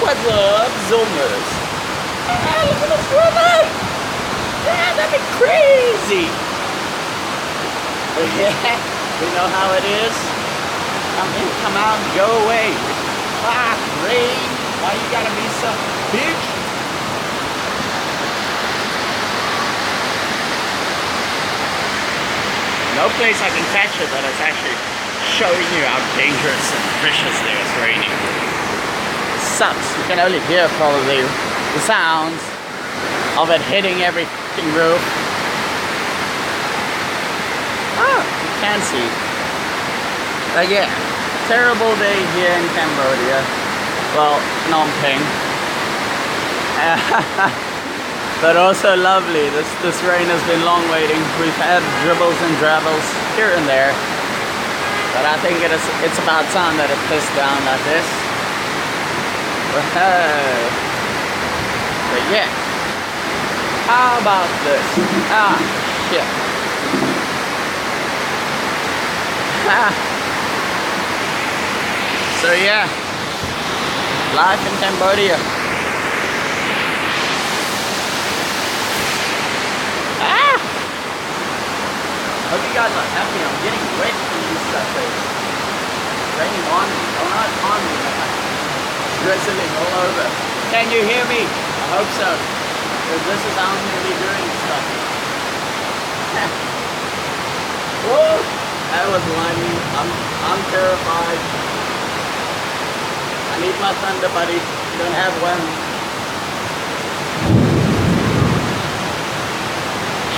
What's up, Zoomers? Ah, look at this weather! Yeah, that'd be crazy! But yeah, you know how it is. Come in, come out, go away. Ah, rain. Why you gotta be so bitch? No place I can catch it, but it's actually showing you how dangerous and vicious it is raining. It sucks. You can only hear probably the sounds of it hitting every fucking roof. Oh, you can see. But yeah, terrible day here in Cambodia. Well, Phnom Penh. But also lovely. This rain has been long waiting. We've had dribbles and drabbles here and there. But I think it's about time that it pissed down like this. But yeah. How about this? Ah, shit. So yeah. Life in Cambodia. Hope you guys are happy. I'm getting wet from this stuff. It's raining on me. Oh, not on me. Drizzling all over. Can you hear me? I hope so. Because this is how I'm going to be doing stuff. Whoa! That was lightning. I'm terrified. I need my thunder buddy. Don't have one.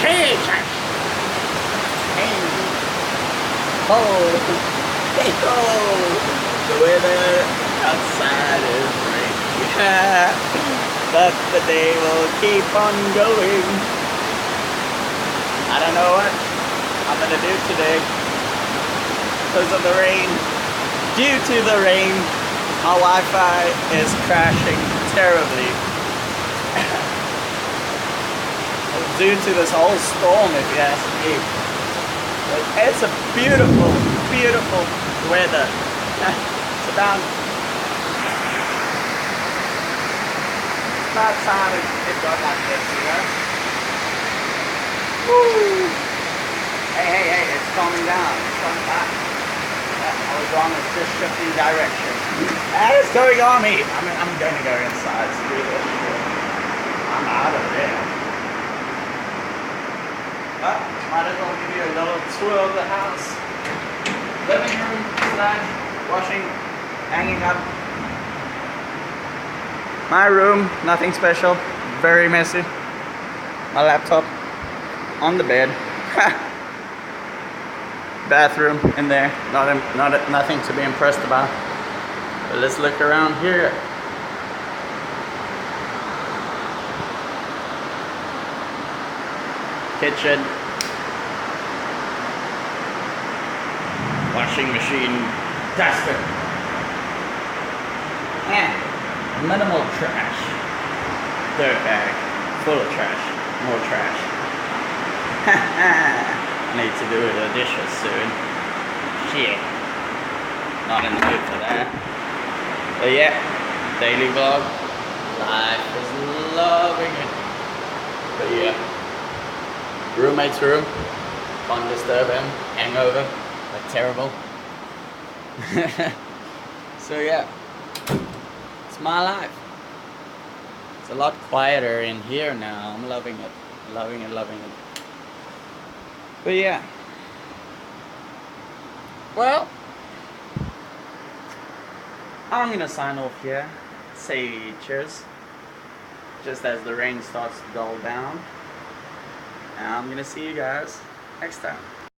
Jesus! Oh, hey, oh, the weather outside is rainy, but the day will keep on going. I don't know what I'm gonna do today because of the rain. Due to the rain, my Wi-Fi is crashing terribly. Due to this whole storm, if you ask me. It's a beautiful, beautiful weather. It's about time it got like this, you know? Woo! Hey, it's calming down. It's coming back. I was wrong, it's just shifting direction. That is going on me. I'm gonna go inside. Screw this shit. I'm out of there. But might as well give you a little tour of the house. Living room, / washing, hanging up. My room, nothing special, very messy. My laptop on the bed. Bathroom in there, nothing to be impressed about. But let's look around here. Kitchen, washing machine, duster, and minimal trash. Dirt bag, full of trash, more trash. I need to do the dishes soon. Shit, not in the mood for that. But yeah, daily vlog. Life is loving it. But yeah. Roommate's room, can't disturb him, hangover, like terrible. So yeah, it's my life. It's a lot quieter in here now. I'm loving it, loving it. But yeah, well, I'm gonna sign off here, say cheers, just as the rain starts to dull down. And I'm gonna see you guys next time.